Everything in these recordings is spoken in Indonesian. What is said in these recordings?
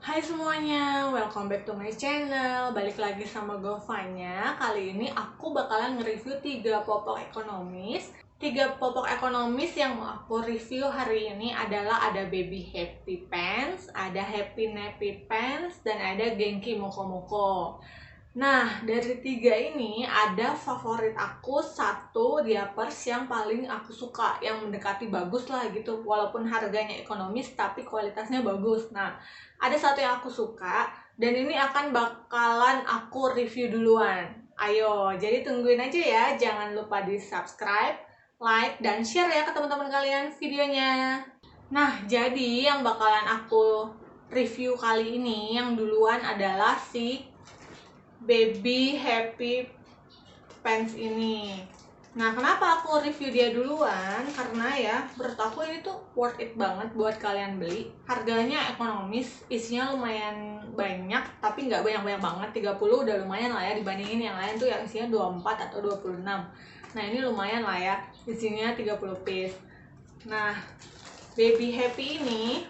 Hai semuanya, welcome back to my channel. Balik lagi sama Govanya. Kali ini aku bakalan nge-review 3 popok ekonomis. 3 popok ekonomis yang mau aku review hari ini adalah ada Baby Happy Pants, ada Happy Nappy Pants, dan ada Genki Moko Moko. Nah, dari 3 ini ada favorit aku satu diapers yang paling aku suka, yang mendekati bagus lah gitu. Walaupun harganya ekonomis tapi kualitasnya bagus. Nah, ada satu yang aku suka dan ini akan bakalan aku review duluan. Ayo, jadi tungguin aja ya. Jangan lupa di subscribe, like, dan share ya ke teman-teman kalian videonya. Nah, jadi yang bakalan aku review kali ini yang duluan adalah si Baby Happy Pants ini. Nah, kenapa aku review dia duluan? Karena ya, menurut aku ini tuh worth it banget buat kalian beli. Harganya ekonomis, isinya lumayan banyak, tapi nggak banyak-banyak banget. 30 udah lumayan lah ya, dibandingin yang lain tuh yang isinya 24 atau 26. Nah, ini lumayan lah ya, isinya 30 piece. Nah, Baby Happy ini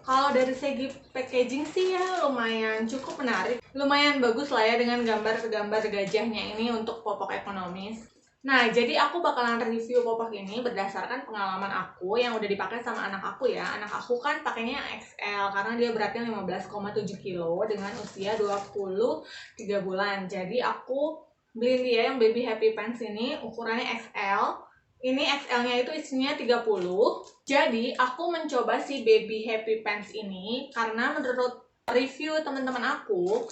kalau dari segi packaging sih ya lumayan cukup menarik. Lumayan bagus lah ya dengan gambar-gambar gajahnya ini untuk popok ekonomis. Nah, jadi aku bakalan review popok ini berdasarkan pengalaman aku yang udah dipakai sama anak aku ya. Anak aku kan pakainya XL karena dia beratnya 15,7 kilo dengan usia 23 bulan. Jadi aku beliin dia yang Baby Happy Pants ini ukurannya XL. Ini XL-nya itu isinya 30. Jadi, aku mencoba si Baby Happy Pants ini karena menurut review teman-teman aku,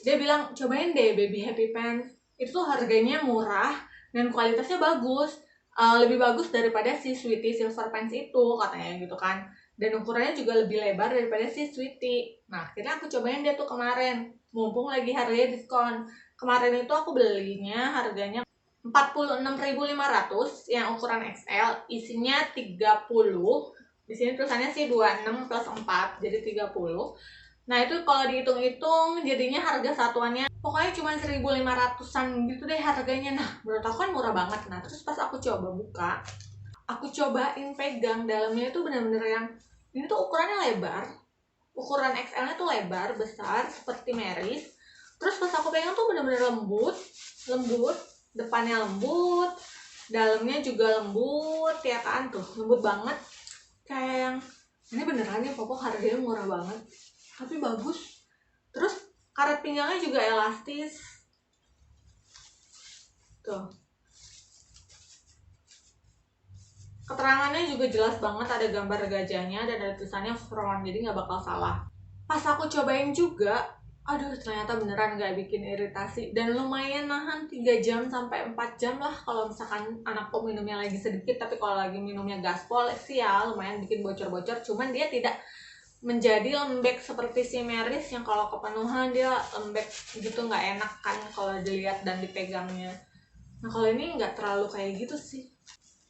dia bilang, cobain deh Baby Happy Pants. Itu harganya murah dan kualitasnya bagus. Lebih bagus daripada si Sweety Silver Pants itu, katanya gitu kan. Dan ukurannya juga lebih lebar daripada si Sweety. Nah, akhirnya aku cobain dia tuh kemarin. Mumpung lagi harganya diskon. Kemarin itu aku belinya harganya 46.500 yang ukuran XL, isinya 30. Di sini tulisannya sih 26 plus 4, jadi 30. Nah, itu kalau dihitung-hitung jadinya harga satuannya pokoknya cuma 1.500-an gitu deh harganya. Nah, menurut aku kan murah banget. Nah, terus pas aku coba buka, aku cobain pegang, dalamnya itu bener-bener yang ini tuh ukurannya lebar. Ukuran XL-nya tuh lebar, besar, seperti Meris. Terus pas aku pegang tuh bener-bener lembut, depannya lembut, dalamnya juga lembut, ya kan tuh, lembut banget. Kayak yang, ini beneran nih popok harganya murah banget, tapi bagus. Terus karet pinggangnya juga elastis. Tuh. Keterangannya juga jelas banget, ada gambar gajahnya dan ada tulisannya front, jadi nggak bakal salah. Pas aku cobain juga, aduh ternyata beneran gak bikin iritasi dan lumayan nahan 3 jam sampai 4 jam lah kalau misalkan anakku minumnya lagi sedikit. Tapi kalau lagi minumnya gaspol sih ya lumayan bikin bocor-bocor, cuman dia tidak menjadi lembek seperti si Meris yang kalau kepenuhan dia lembek gitu, nggak enak kan kalau dilihat dan dipegangnya. Nah, kalau ini nggak terlalu kayak gitu sih.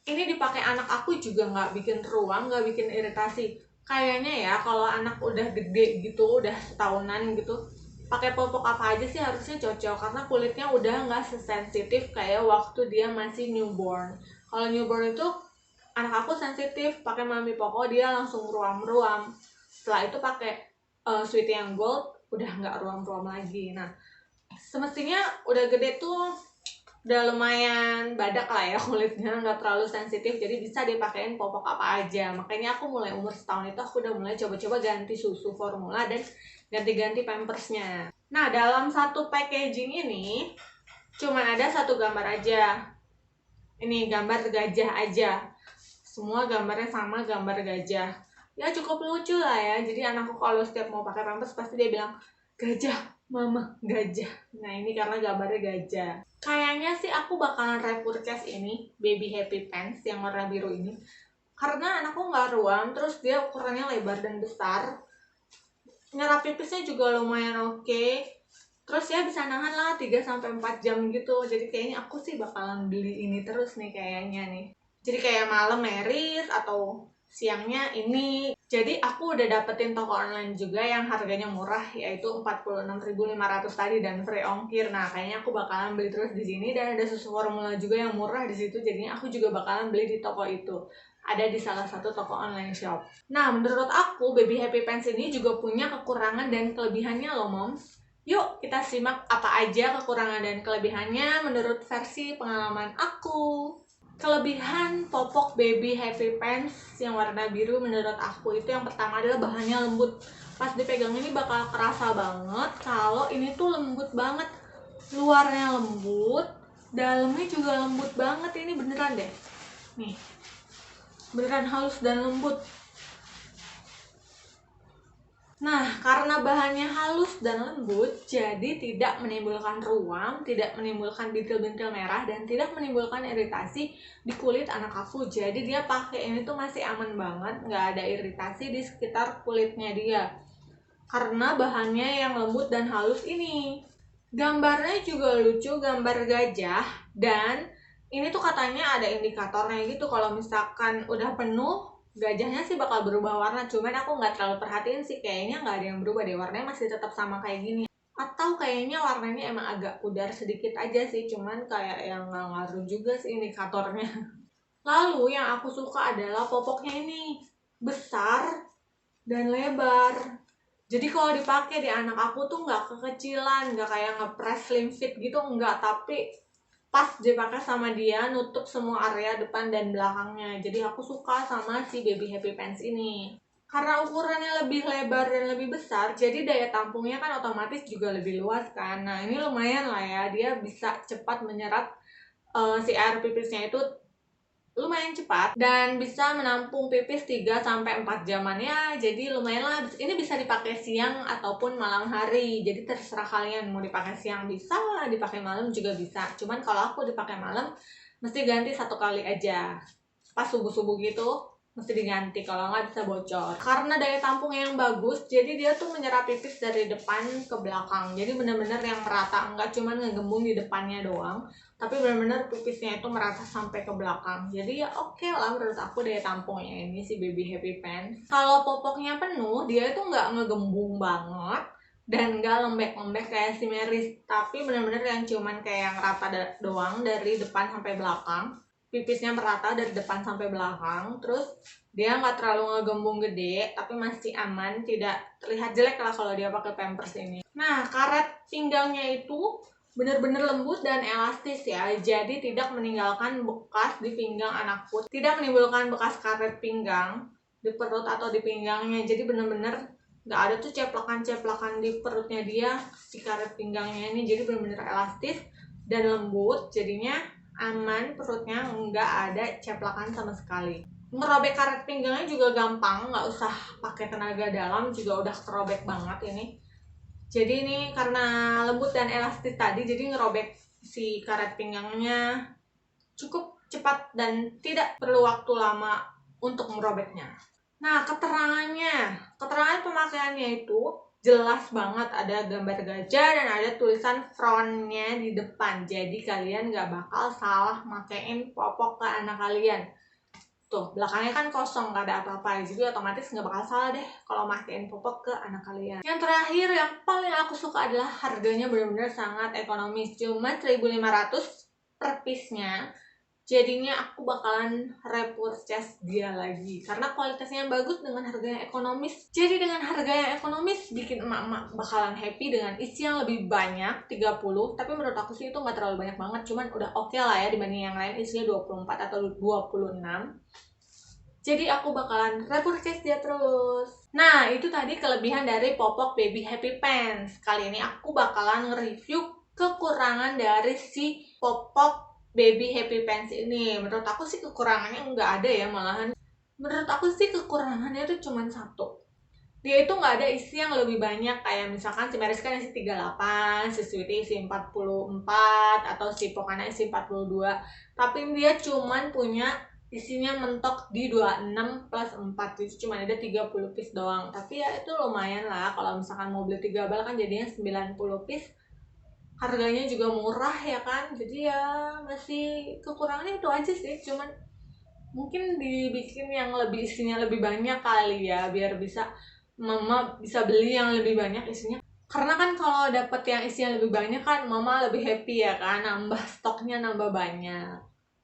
Ini dipakai anak aku juga nggak bikin ruang, nggak bikin iritasi. Kayaknya ya kalau anak udah gede gitu, udah setahunan gitu, pakai popok apa aja sih harusnya cocok karena kulitnya udah nggak sesensitif kayak waktu dia masih newborn. Kalau newborn itu anak aku sensitif, pakai Mami Poko dia langsung ruam-ruam. Setelah itu pakai Sweetie yang gold udah nggak ruam-ruam lagi. Nah, semestinya udah gede tuh udah lumayan badak lah ya kulitnya, nggak terlalu sensitif, jadi bisa dipakein popok apa aja. Makanya aku mulai umur setahun itu aku udah mulai coba-coba ganti susu formula dan ganti-ganti pampersnya. Nah, dalam satu packaging ini cuman ada satu gambar aja. Ini gambar gajah aja. Semua gambarnya sama, gambar gajah. Ya cukup lucu lah ya. Jadi anakku kalau setiap mau pakai pampers pasti dia bilang, "Gajah, mama, gajah." Nah, ini karena gambarnya gajah. Kayaknya sih aku bakalan repurchase ini, Baby Happy Pants yang warna biru ini. Karena anakku nggak ruam, terus dia ukurannya lebar dan besar. Nyerap pipisnya juga lumayan oke. Terus ya bisa nahan lah 3-4 jam gitu. Jadi kayaknya aku sih bakalan beli ini terus nih kayaknya nih. Jadi kayak malam Meris atau siangnya ini. Jadi aku udah dapetin toko online juga yang harganya murah, yaitu 46.500 tadi dan free ongkir. Nah, kayaknya aku bakalan beli terus di sini dan ada susu formula juga yang murah di situ. Jadinya aku juga bakalan beli di toko itu. ada di salah satu toko online shop. Nah, menurut aku Baby Happy Pants ini juga punya kekurangan dan kelebihannya loh, Moms. Yuk kita simak apa aja kekurangan dan kelebihannya menurut versi pengalaman aku. Kelebihan popok Baby Happy Pants yang warna biru menurut aku itu yang pertama adalah bahannya lembut. Pas dipegang ini bakal kerasa banget kalau ini tuh lembut banget. Luarnya lembut, dalamnya juga lembut banget, ini beneran deh. Nih, beneran halus dan lembut. Nah, karena bahannya halus dan lembut, jadi tidak menimbulkan ruam, tidak menimbulkan bintil-bintil merah, dan tidak menimbulkan iritasi di kulit anak aku. Jadi dia pakai ini tuh masih aman banget, nggak ada iritasi di sekitar kulitnya dia. Karena bahannya yang lembut dan halus ini. Gambarnya juga lucu, gambar gajah, dan ini tuh katanya ada indikatornya gitu. Kalau misalkan udah penuh, gajahnya sih bakal berubah warna, cuman aku nggak terlalu perhatiin sih, kayaknya nggak ada yang berubah deh, warnanya masih tetap sama kayak gini. Atau kayaknya warnanya emang agak pudar sedikit aja sih, cuman kayak yang nggak ngaruh juga sih indikatornya. Lalu yang aku suka adalah popoknya ini besar dan lebar. Jadi kalau dipakai di anak aku tuh nggak kekecilan, nggak kayak ngepres slim fit gitu, nggak, tapi pas dipakai sama dia nutup semua area depan dan belakangnya. Jadi aku suka sama si Baby Happy Pants ini. Karena ukurannya lebih lebar dan lebih besar, jadi daya tampungnya kan otomatis juga lebih luas kan. Nah ini lumayan lah ya, dia bisa cepat menyerap si air pipisnya itu lumayan cepat dan bisa menampung pipis 3-4 jaman ya. Jadi lumayan lah, ini bisa dipakai siang ataupun malam hari. Jadi terserah kalian mau dipakai siang bisa, dipakai malam juga bisa. Cuman kalau aku dipakai malam mesti ganti 1 kali aja. Pas subuh-subuh gitu mesti diganti, kalau nggak bisa bocor. Karena daya tampungnya yang bagus, jadi dia tuh menyerap pipis dari depan ke belakang. Jadi bener-bener yang merata, nggak cuma ngegembung di depannya doang, tapi benar-benar pipisnya itu merata sampai ke belakang. Jadi ya oke lah menurut aku daya tampungnya ini si Baby Happy Pants. Kalau popoknya penuh, dia itu nggak ngegembung banget dan nggak lembek-lembek kayak si Meris, tapi benar-benar yang cuman kayak yang rata doang dari depan sampai belakang. Pipisnya merata dari depan sampai belakang, terus dia nggak terlalu ngegembung gede, tapi masih aman, tidak terlihat jelek lah kalau dia pakai Pampers ini. Nah, karet pinggangnya itu benar-benar lembut dan elastis ya, jadi tidak meninggalkan bekas di pinggang anakku, tidak menimbulkan bekas karet pinggang di perut atau di pinggangnya. Jadi benar-benar nggak ada tuh ceplakan-ceplakan di perutnya dia, si karet pinggangnya ini. Jadi benar-benar elastis dan lembut, jadinya aman, perutnya nggak ada ceplakan sama sekali. Ngerobek karet pinggangnya juga gampang, nggak usah pakai tenaga dalam juga udah kerobek banget ini. Jadi ini karena lembut dan elastis tadi, jadi ngerobek si karet pinggangnya cukup cepat dan tidak perlu waktu lama untuk merobeknya. Nah, keterangan pemakaiannya itu jelas banget, ada gambar gajah dan ada tulisan frontnya di depan. Jadi kalian nggak bakal salah makein popok ke anak kalian. Tuh, belakangnya kan kosong, nggak ada apa-apa. Jadi otomatis nggak bakal salah deh kalau makein popok ke anak kalian. Yang terakhir, yang paling aku suka adalah harganya benar-benar sangat ekonomis. Cuma 1.500 per piece-nya. Jadinya aku bakalan repurchase dia lagi karena kualitasnya yang bagus dengan harga yang ekonomis. Jadi dengan harga yang ekonomis bikin emak-emak bakalan happy dengan isi yang lebih banyak, 30. Tapi menurut aku sih itu nggak terlalu banyak banget, cuman udah oke lah ya dibanding yang lain isinya 24 atau 26. Jadi aku bakalan repurchase dia terus. Nah, itu tadi kelebihan dari popok Baby Happy Pants. Kali ini aku bakalan nge-review kekurangan dari si popok Baby Happy Pants ini. Menurut aku sih kekurangannya nggak ada ya, malahan. Menurut aku sih kekurangannya itu cuma satu. Dia itu nggak ada isi yang lebih banyak, kayak misalkan si Meris kan isi 38, si Sweetie isi 44, atau si Pokana isi 42. Tapi dia cuman punya isinya mentok di 26 plus 4, jadi cuma ada 30 piece doang. Tapi ya itu lumayan lah, kalau misalkan mau beli 3 bal kan jadinya 90 piece. Harganya juga murah ya kan, jadi ya masih kekurangannya itu aja sih, cuman mungkin dibikin yang lebih isinya lebih banyak kali ya, biar bisa mama bisa beli yang lebih banyak isinya. Karena kan kalau dapet yang isinya lebih banyak kan mama lebih happy ya kan, nambah stoknya nambah banyak.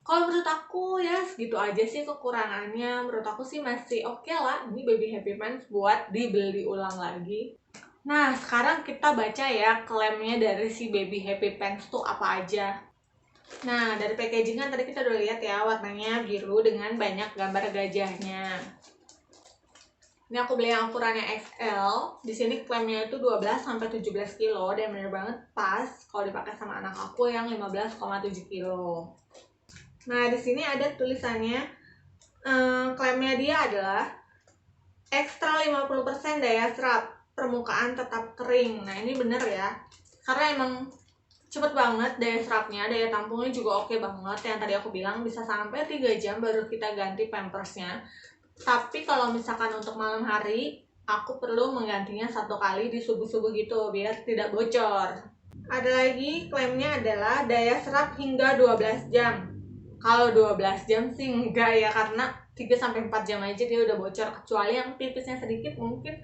Kalau menurut aku ya segitu aja sih kekurangannya. Menurut aku sih masih oke lah. Ini Baby Happy Pants buat dibeli ulang lagi. Nah, sekarang kita baca ya klaimnya dari si Baby Happy Pants tuh apa aja. Nah, dari packaging kan tadi kita udah lihat ya, warnanya biru dengan banyak gambar gajahnya. Ini aku beli yang ukurannya XL. Di sini klaimnya itu 12 sampai 17 kilo dan bener banget pas kalau dipakai sama anak aku yang 15,7 kilo. Nah, di sini ada tulisannya, klaimnya dia adalah ekstra 50% daya serap, permukaan tetap kering. Nah, ini bener ya, karena emang cepet banget daya serapnya, daya tampungnya juga oke banget. Yang tadi aku bilang bisa sampai 3 jam baru kita ganti pampersnya. Tapi kalau misalkan untuk malam hari, aku perlu menggantinya 1 kali di subuh-subuh gitu biar tidak bocor. Ada lagi klaimnya adalah daya serap hingga 12 jam. Kalau 12 jam sih enggak ya, karena 3-4 jam aja dia udah bocor. Kecuali yang pipisnya sedikit mungkin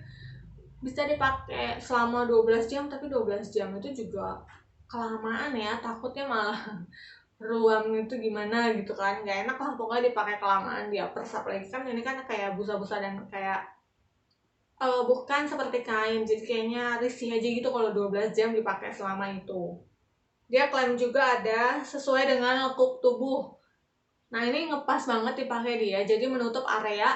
bisa dipakai selama 12 jam, tapi 12 jam itu juga kelamaan ya, takutnya malah ruam itu gimana gitu kan, nggak enak lah pokoknya dipakai kelamaan. Dia persap lagi kan, ini kan kayak busa-busa dan kayak bukan seperti kain, jadi kayaknya risih aja gitu kalau 12 jam dipakai selama itu. Dia klaim juga ada sesuai dengan lekuk tubuh. Nah, ini ngepas banget dipakai dia, jadi menutup area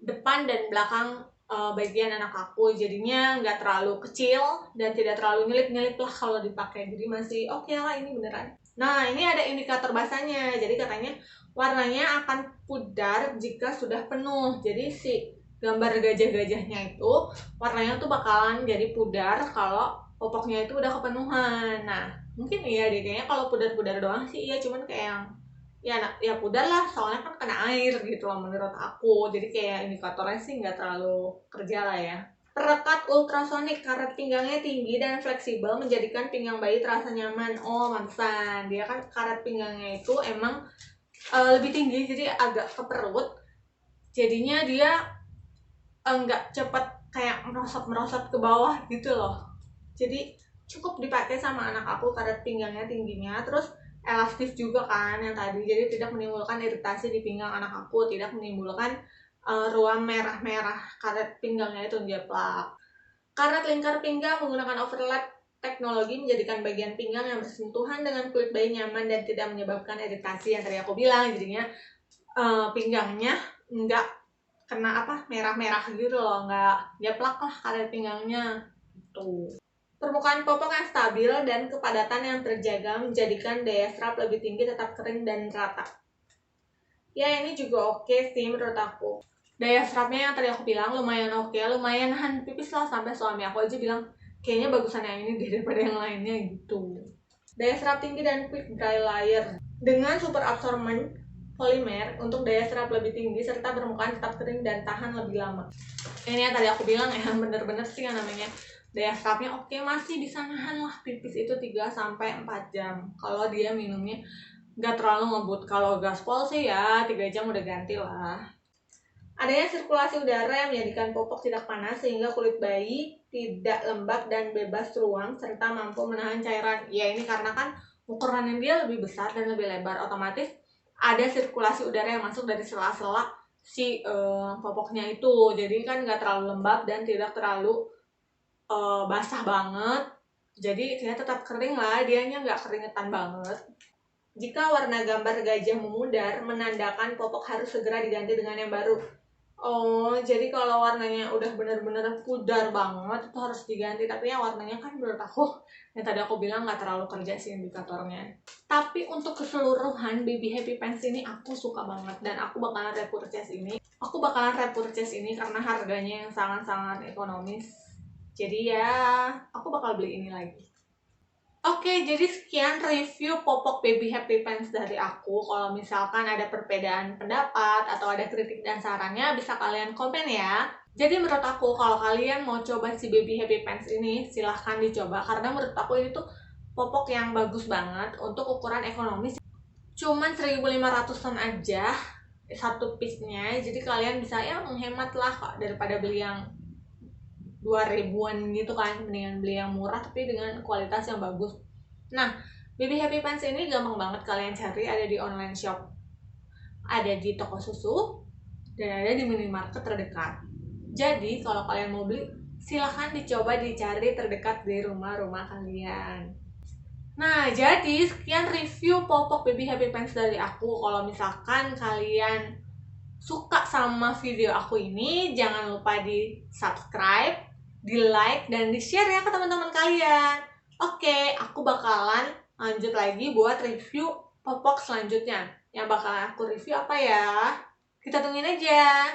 depan dan belakang bagian anak aku, jadinya nggak terlalu kecil dan tidak terlalu nyelip-nyelip lah kalau dipakai, jadi masih oke lah ini beneran. Nah, ini ada indikator basahnya, jadi katanya warnanya akan pudar jika sudah penuh. Jadi si gambar gajah-gajahnya itu warnanya tuh bakalan jadi pudar kalau popoknya itu udah kepenuhan. Nah, mungkin iya deh, kayaknya kalau pudar-pudar doang sih iya, cuman kayak yang ya pudar lah, soalnya kan kena air gitu loh menurut aku. Jadi kayak indikatornya sih nggak terlalu kerja lah ya. Perekat ultrasonik, karet pinggangnya tinggi dan fleksibel menjadikan pinggang bayi terasa nyaman. Oh, mantesan. Dia kan karet pinggangnya itu emang lebih tinggi, jadi agak ke perut. Jadinya dia nggak cepet kayak merosot-merosot ke bawah gitu loh. Jadi cukup dipakai sama anak aku, karet pinggangnya tingginya, terus elastis juga kan yang tadi, jadi tidak menimbulkan iritasi di pinggang anak aku, tidak menimbulkan ruam merah-merah karet pinggangnya itu jeplak. Karet lingkar pinggang menggunakan overlap teknologi menjadikan bagian pinggang yang bersentuhan dengan kulit bayi nyaman dan tidak menyebabkan iritasi yang tadi aku bilang. Jadinya pinggangnya nggak kena merah-merah gitu loh, nggak jeplak lah karet pinggangnya tuh. Permukaan popok yang stabil dan kepadatan yang terjaga menjadikan daya serap lebih tinggi, tetap kering dan rata. Ya, ini juga oke sih menurut aku. Daya serapnya yang tadi aku bilang lumayan oke, lumayan nahan pipis lah, sampai suami aku aja bilang kayaknya bagusan yang ini daripada yang lainnya gitu. Daya serap tinggi dan quick dry layer dengan super absorbent polimer untuk daya serap lebih tinggi serta permukaan tetap kering dan tahan lebih lama. Ini yang tadi aku bilang ya, bener-bener sih yang namanya daya serapnya oke, masih bisa nahan lah pipis itu 3-4 jam kalau dia minumnya nggak terlalu ngebut. Kalau gaspol sih ya 3 jam udah ganti lah. Adanya sirkulasi udara yang menjadikan popok tidak panas sehingga kulit bayi tidak lembab dan bebas ruang serta mampu menahan cairan. Ya, ini karena kan ukurannya dia lebih besar dan lebih lebar, otomatis ada sirkulasi udara yang masuk dari sela-sela si popoknya itu, jadi kan nggak terlalu lembab dan tidak terlalu basah banget, jadi dia tetap kering lah, dianya nggak keringetan banget. Jika warna gambar gajah memudar, menandakan popok harus segera diganti dengan yang baru. Oh, jadi kalau warnanya udah bener-bener pudar banget itu harus diganti. Tapi yang warnanya kan menurut aku, yang tadi aku bilang nggak terlalu kerja sih indikatornya. Tapi untuk keseluruhan Baby Happy Pants ini aku suka banget dan aku bakalan repurchase ini. Karena harganya yang sangat-sangat ekonomis. Jadi ya, aku bakal beli ini lagi. Oke, jadi sekian review popok Baby Happy Pants dari aku. Kalau misalkan ada perbedaan pendapat atau ada kritik dan sarannya, bisa kalian komen ya. Jadi menurut aku, kalau kalian mau coba si Baby Happy Pants ini, silahkan dicoba. Karena menurut aku ini tuh popok yang bagus banget untuk ukuran ekonomis. Cuman 1.500-an aja satu piece-nya. Jadi kalian bisa ya menghemat lah kok, daripada beli yang 2 ribuan gitu kan, mendingan beli yang murah tapi dengan kualitas yang bagus. Nah, Baby Happy Pants ini gampang banget kalian cari, ada di online shop, ada di toko susu, dan ada di minimarket terdekat. Jadi kalau kalian mau beli, silahkan dicoba dicari terdekat di rumah-rumah kalian. Nah, jadi sekian review popok Baby Happy Pants dari aku. Kalau misalkan kalian suka sama video aku ini, jangan lupa di subscribe, di like, dan di share ya ke teman-teman kalian. Oke, aku bakalan lanjut lagi buat review popok selanjutnya. Yang bakalan aku review apa ya? Kita tungguin aja.